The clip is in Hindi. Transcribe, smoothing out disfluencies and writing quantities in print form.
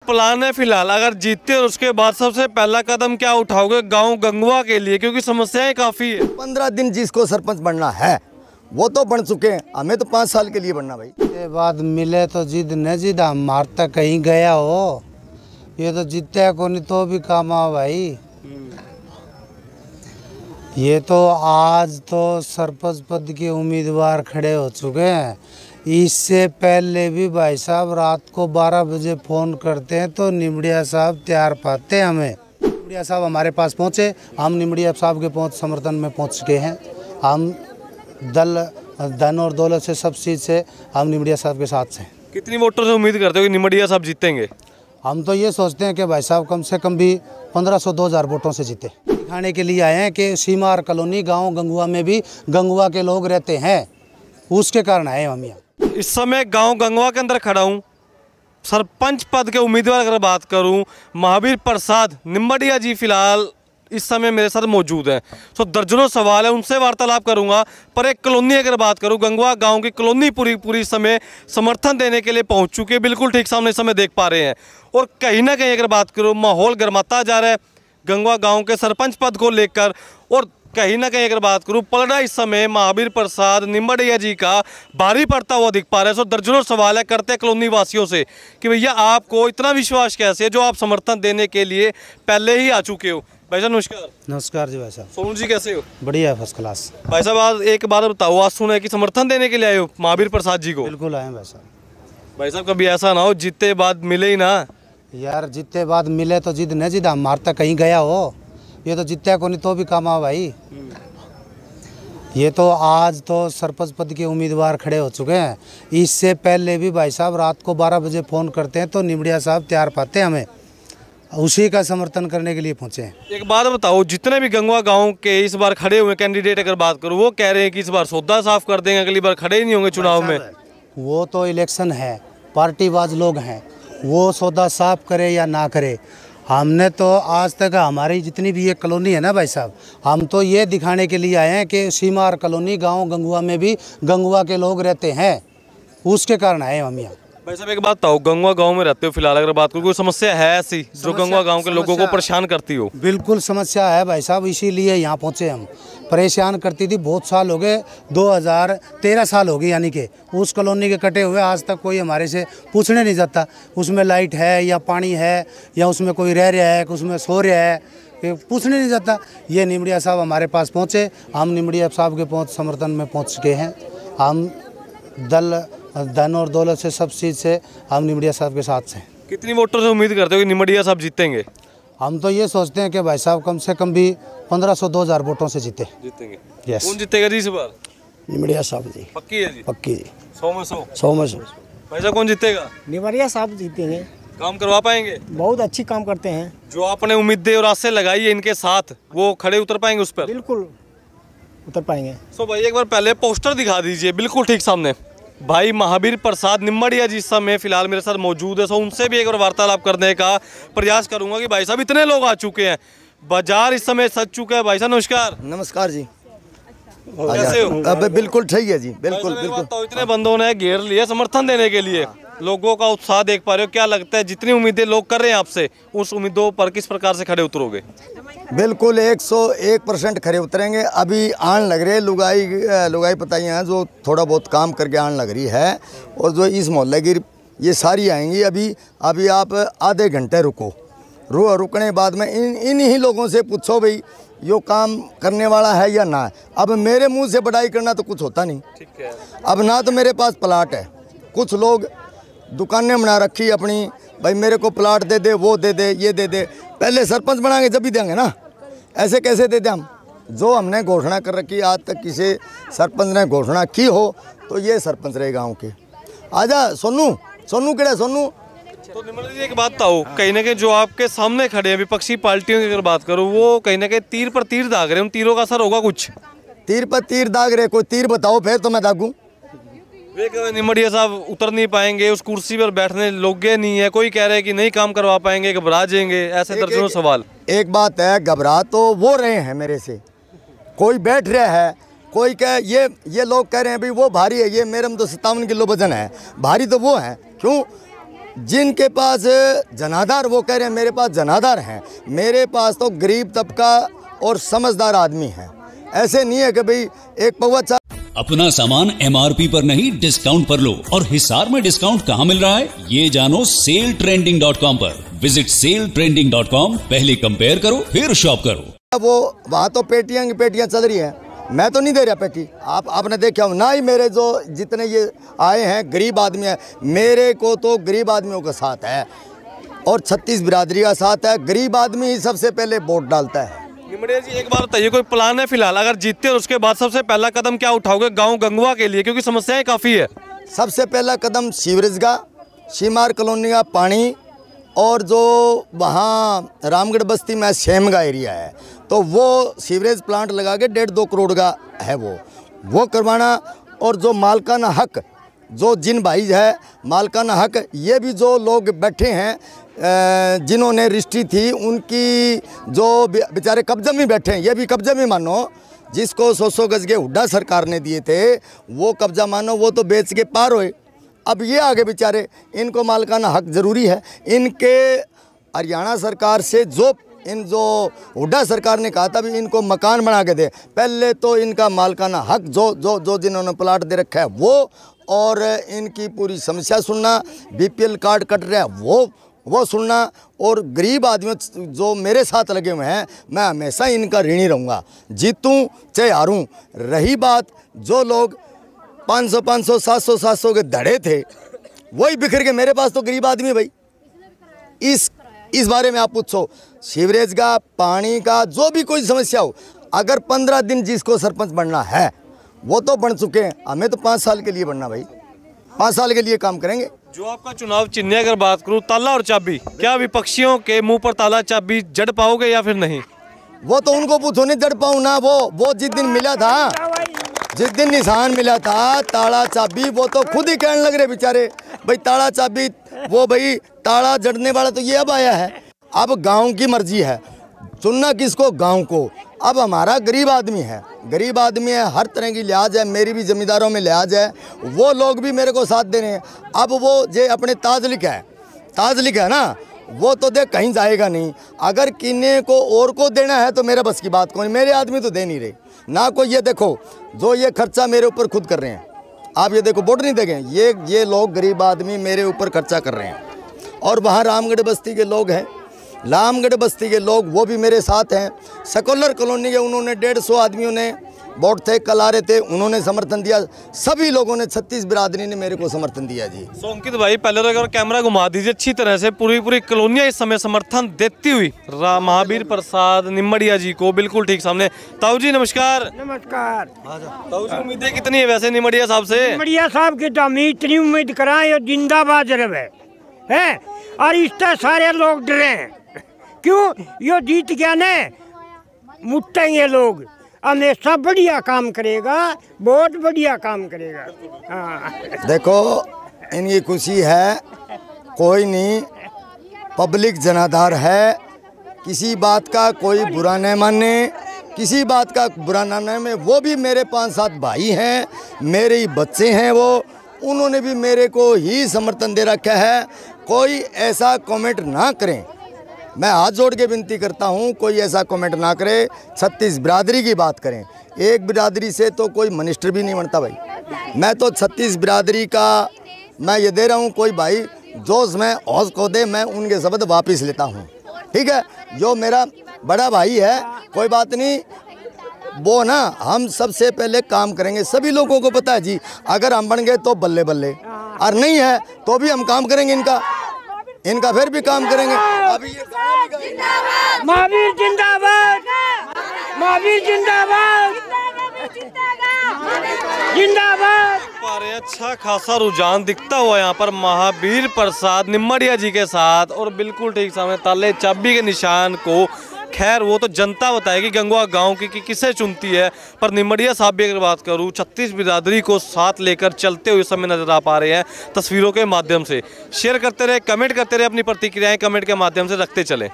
प्लान है फिलहाल, अगर जीतते और उसके बाद सबसे पहला कदम क्या उठाओगे गांव गंगवा के लिए, क्योंकि समस्याएं काफी है। 15 दिन जिसको सरपंच बनना है वो तो बन चुके हैं, हमें तो 5 साल के लिए बनना भाई। के बाद मिले तो जिद न जिद, हम मारता कहीं गया हो, ये तो जीतते को नहीं तो भी काम आ भाई। ये तो आज तो सरपंच पद के उम्मीदवार खड़े हो चुके हैं। इससे पहले भी भाई साहब रात को 12 बजे फ़ोन करते हैं तो निमड़िया साहब तैयार पाते हैं हमें। निमड़िया साहब हमारे पास पहुँचे, हम निमड़िया साहब के समर्थन में पहुँच गए हैं। हम धन और दौलत से सब चीज़ से हम निमड़िया साहब के साथ हैं। कितनी वोटों से उम्मीद करते हो कि निमड़िया साहब जीतेंगे? हम तो ये सोचते हैं कि भाई साहब कम से कम भी 1500-2000 वोटों से जीते। दिखाने के लिए आए हैं कि सीमार कॉलोनी गांव गंगवा में भी गंगवा के लोग रहते हैं, उसके कारण आए हम यहाँ। इस समय गांव गंगवा के अंदर खड़ा हूँ। सरपंच पद के उम्मीदवार अगर बात करूँ, महावीर प्रसाद निमड़िया जी फिलहाल इस समय मेरे साथ मौजूद हैं। तो दर्जनों सवाल है, उनसे वार्तालाप करूंगा। पर एक कॉलोनी अगर बात करूं, गंगवा गांव की कॉलोनी पूरी समय समर्थन देने के लिए पहुंच चुकी है। बिल्कुल ठीक सामने इस समय देख पा रहे हैं। और कहीं ना कहीं अगर बात करूं, माहौल गर्माता जा रहा है गंगवा गांव के सरपंच पद को लेकर। और कहीं ना कहीं अगर बात करूं, पलड़ा इस समय महावीर प्रसाद निमड़िया जी का भारी पड़ता हुआ दिख पा रहा है। सो दर्जनों सवाल है करते कॉलोनी वासियों से कि भैया आपको इतना विश्वास कैसे है जो आप समर्थन देने के लिए पहले ही आ चुके हो। भाई साहब नमस्कार। नमस्कार जी भाई साहब। सोनू जी कैसे हो? बढ़िया, फर्स्ट क्लास। भाई साहब आज एक बात बताओ, आज सुना है कि समर्थन देने के लिए आए हो महावीर प्रसाद जी को? बिल्कुल आए भाई साहब। भाई साहब कभी ऐसा ना हो जीते बाद मिले ही ना। यार जीते बाद मिले तो जिद न जिद, हम मारता कहीं गया हो, ये तो जीतते को नहीं तो भी काम आ भाई। ये तो आज तो सरपंच पद के उम्मीदवार खड़े हो चुके हैं। इससे पहले भी भाई साहब रात को 12 बजे फ़ोन करते हैं तो निमड़िया साहब तैयार पाते हैं हमें, उसी का समर्थन करने के लिए पहुंचे हैं। एक बात बताओ, जितने भी गंगवा गांव के इस बार खड़े हुए कैंडिडेट अगर बात करूं, वो कह रहे हैं कि इस बार सौदा साफ कर देंगे, अगली बार खड़े ही नहीं होंगे चुनाव में। वो तो इलेक्शन है, पार्टीबाज लोग हैं, वो सौदा साफ करे या ना करे। हमने तो आज तक हमारी जितनी भी ये कॉलोनी है ना भाई साहब, हम तो ये दिखाने के लिए आए हैं कि सीमार कॉलोनी गांव गंगवा में भी गंगवा के लोग रहते हैं, उसके कारण आए हम यहाँ। भाई साहब एक बात बताओ, गंगवा गांव में रहते हो फिलहाल, अगर बात करूँ कोई समस्या है ऐसी जो गंगवा गांव के लोगों को परेशान करती हो? बिल्कुल समस्या है भाई साहब, इसीलिए यहाँ पहुँचे हम। परेशान करती थी, बहुत साल हो गए, 2013 साल हो गई, यानी कि उस कॉलोनी के कटे हुए आज तक कोई हमारे से पूछने नहीं जाता उसमें लाइट है या पानी है या उसमें कोई रह रहा है, उसमें सो रहा है, पूछने नहीं जाता। ये निमड़िया साहब हमारे पास पहुँचे, हम निमड़िया साहब के समर्थन में पहुँच गए हैं। हम धन और दौलत से सब चीज़ से हम निमड़िया साहब के साथ हैं। कितनी वोटों से उम्मीद करते हो कि निमड़िया साहब जीतेंगे? हम तो ये सोचते हैं कि भाई साहब कम से कम भी 1500-2000 वोटों से जीतेंगे। यस। कौन जीतेगा जी इस बार? निमड़िया साहब जी। पक्की है जी? पक्की जी। 100 में 100। 100 में 100। भाई साहब कौन जीतेगा? निमड़िया साहब जीतेंगे। काम करवा पाएंगे? बहुत अच्छी काम करते हैं। जो आपने उम्मीदें और आसें लगाई है इनके साथ, वो खड़े उतर पाएंगे उस पर? बिल्कुल उतर पाएंगे। सो भाई एक बार पहले पोस्टर दिखा दीजिए बिल्कुल ठीक सामने। भाई महावीर प्रसाद निमड़िया जी इस समय फिलहाल मेरे साथ मौजूद है। सो उनसे भी एक बार वार्तालाप करने का प्रयास करूंगा कि भाई साहब इतने लोग आ चुके हैं, बाजार इस समय सज चुका है। भाई साहब नमस्कार। नमस्कार जी। कैसे हो? अब बिल्कुल ठीक है जी, बिल्कुल बिल्कुल। तो इतने बंदों ने घेर लिया समर्थन देने के लिए, लोगों का उत्साह देख पा रहे हो, क्या लगता है जितनी उम्मीदें लोग कर रहे हैं आपसे, उस उम्मीदों पर किस प्रकार से खड़े उतरोगे? बिल्कुल 101% खड़े उतरेंगे। अभी आन लग रहे लुगाई पताइयाँ हैं जो थोड़ा बहुत काम करके आन लग रही है, और जो इस मोहल्ले की ये सारी आएंगी। अभी आप आधे घंटे रुकने बाद में इन ही लोगों से पूछो भाई यो काम करने वाला है या ना है। अब मेरे मुंह से बढ़ाई करना तो कुछ होता नहीं। ठीक है। अब ना तो मेरे पास प्लाट है, कुछ लोग दुकानें बना रखी अपनी, भाई मेरे को प्लाट दे दे, वो दे दे, ये दे दे। पहले सरपंच बनाएंगे जब भी देंगे ना, ऐसे कैसे दे दें हम? जो हमने घोषणा कर रखी, आज तक किसी सरपंच ने घोषणा की हो तो ये सरपंच रहे गाँव के। आजा सोनू केड़ा सोनू। तो निमड़िया जी एक बात बताओ, कहीं ना कहीं जो आपके सामने खड़े हैं विपक्षी पार्टियों की अगर बात करूँ, वो कहीं ना कहीं तीर पर तीर दाग रहे हैं, उन तीरों का असर होगा कुछ? तीर पर तीर दाग रहे, कोई तीर बताओ फिर तो मैं दागूं। वे निमड़िया साहब उतर नहीं पाएंगे, उस कुर्सी पर बैठने लोगे नहीं है, कोई कह रहे हैं कि नहीं काम करवा पाएंगे, घबरा जाएंगे, ऐसे दर्जनों सवाल। एक बात है, घबरा तो वो रहे हैं मेरे से, कोई बैठ रहा है, कोई कह ये लोग कह रहे हैं भाई वो भारी है, ये मेरे में तो 57 किलो वजन है, भारी तो वो है। क्यों? जिनके पास जनाधार वो कह रहे हैं मेरे पास जनाधार हैं, मेरे पास तो गरीब तबका और समझदार आदमी हैं। ऐसे नहीं है कि भाई एक पौवा चा अपना सामान MRP पर नहीं डिस्काउंट पर लो। और हिसार में डिस्काउंट कहाँ मिल रहा है ये जानो सेलट्रेंडिंग.com पर। विजिट सेलट्रेंडिंग.com, पहले कंपेयर करो फिर शॉप करो। वो वहाँ तो पेटियां की पेटियां चल रही हैं, मैं तो नहीं दे रहा पेटी। आपने देखा हो ना ही मेरे जो जितने ये आए हैं गरीब आदमी हैं, मेरे को तो गरीब आदमियों का साथ है और 36 बिरादरी का साथ है। गरीब आदमी ही सबसे पहले वोट डालता है। निमड़िया जी, एक बार बताइए, कोई प्लान है फिलहाल अगर जीतते और उसके बाद सबसे पहला कदम क्या उठाओगे गांव गंगवा के लिए, क्योंकि समस्याएं काफ़ी है? सबसे पहला कदम सीवरेज का, सीमार कॉलोनी का पानी, और जो वहाँ रामगढ़ बस्ती में सेम का एरिया है तो वो सीवरेज प्लांट लगा के 1.5-2 करोड़ का है वो करवाना। और जो मालकाना हक, जो जिन भाई है मालकाना हक, ये भी जो लोग बैठे हैं जिन्होंने रजिस्ट्री थी उनकी जो बेचारे कब्जे में बैठे हैं, ये भी कब्जे में मानो। जिसको 100 गज के हुड्डा सरकार ने दिए थे वो कब्जा मानो, वो तो बेच के पार हुए। अब ये आगे बेचारे, इनको मालकाना हक ज़रूरी है। इनके हरियाणा सरकार से जो हुड्डा सरकार ने कहा था भी इनको मकान बना के दे, पहले तो इनका मालकाना हक जो जिन्होंने प्लाट दे रखा है वो, और इनकी पूरी समस्या सुनना, BPL कार्ड कट रहा है वो सुनना। और गरीब आदमियों जो मेरे साथ लगे हुए हैं, मैं हमेशा इनका ऋणी रहूँगा, जीतूँ चाहे हारूँ। रही बात जो लोग 500 700 के धड़े थे वही बिखर के, मेरे पास तो गरीब आदमी भाई। इस बारे में आप पूछो, सीवरेज का, पानी का, जो भी कोई समस्या हो, अगर 15 दिन जिसको सरपंच बनना है वो तो बन चुके हैं, हमें तो 5 साल के लिए बनना भाई, 5 साल के लिए काम करेंगे। जो आपका चुनाव चिन्ह है, अगर बात करूँ ताला और चाबी, क्या विपक्षियों के मुंह पर ताला चाबी जड़ पाओगे या फिर नहीं? वो तो उनको पूछो, नहीं जड़ पाऊँ ना। वो जिस दिन मिला था, जिस दिन निशान मिला था ताला चाबी, वो तो खुद ही कहने लग रहे बेचारे भाई ताला चाबी, वो भाई ताला जड़ने वाला तो ये अब आया है। अब गांव की मर्जी है, चुनना किसको, गांव को। अब हमारा गरीब आदमी है, हर तरह की लिहाज है, मेरी भी जमींदारों में लिहाज है, वो लोग भी मेरे को साथ दे रहे हैं। अब वो जे अपने ताज लिखा है ना, वो तो देख कहीं जाएगा नहीं। अगर किन्ने को और को देना है तो मेरे बस की बात कोई, मेरे आदमी तो दे नहीं रहे ना कोई। ये देखो जो ये खर्चा मेरे ऊपर खुद कर रहे हैं, आप ये देखो बोर्ड नहीं देखें, ये लोग गरीब आदमी मेरे ऊपर खर्चा कर रहे हैं। और वहाँ रामगढ़ बस्ती के लोग हैं, रामगढ़ बस्ती के लोग वो भी मेरे साथ हैं। सेकुलर कॉलोनी के उन्होंने 150 आदमियों ने वोट थे, कल आ रहे थे, उन्होंने समर्थन दिया। सभी लोगों ने 36 बिरादरी ने मेरे को समर्थन दिया जी। सो अंकित भाई, पहले तो एक बार कैमरा घुमा दीजिए अच्छी तरह से, पूरी कॉलोनियाँ इस समय समर्थन देती हुई महावीर प्रसाद निम्बड़िया जी को बिल्कुल ठीक सामने। ताऊ जी नमस्कार। नमस्कार। ताऊ जी, उम्मीदें कितनी है वैसे निम्बड़िया साहब से? निम्बड़िया साहब की तो हम इतनी उम्मीद कराएं, ये जिंदाबाद रहे हैं, और इससे सारे लोग डरे हैं। क्यों? यो जीत गया ने, मुट्टेंगे लोग, हमेशा बढ़िया काम करेगा, बहुत बढ़िया काम करेगा। हाँ देखो इनकी खुशी है, कोई नहीं, पब्लिक जनाधार है, किसी बात का कोई बुरा नहीं माने, किसी बात का बुरा ना माने। वो भी मेरे 5-7 भाई हैं, मेरे ही बच्चे हैं, वो उन्होंने भी मेरे को ही समर्थन दे रखा है। कोई ऐसा कमेंट ना करें, मैं हाथ जोड़ के विनती करता हूं, कोई ऐसा कमेंट ना करे। 36 बिरादरी की बात करें, एक बिरादरी से तो कोई मिनिस्टर भी नहीं बनता भाई। मैं तो 36 बिरादरी का मैं ये दे रहा हूं, कोई भाई जोश में हौस को दे, मैं उनके शब्द वापस लेता हूं, ठीक है। जो मेरा बड़ा भाई है, कोई बात नहीं, वो ना हम सबसे पहले काम करेंगे, सभी लोगों को पता है जी। अगर हम बन गए तो बल्ले बल्ले, और नहीं है तो भी हम काम करेंगे, इनका फिर भी काम करेंगे। अभी ये महावीर जिंदाबाद, महावीर जिंदाबाद, जिंदाबाद। अच्छा खासा रुझान दिखता हुआ यहाँ पर महावीर प्रसाद निम्बड़िया जी के साथ, और बिल्कुल ठीक सामने ताले चाबी के निशान को। खैर वो तो जनता बताएगी गंगवा गांव की कि किसे चुनती है, पर निम्बड़िया साहब भी अगर बात करूं 36 बिरादरी को साथ लेकर चलते हुए समय नजर आ पा रहे हैं तस्वीरों के माध्यम से। शेयर करते रहे, कमेंट करते रहे, अपनी प्रतिक्रियाएं कमेंट के माध्यम से रखते चले।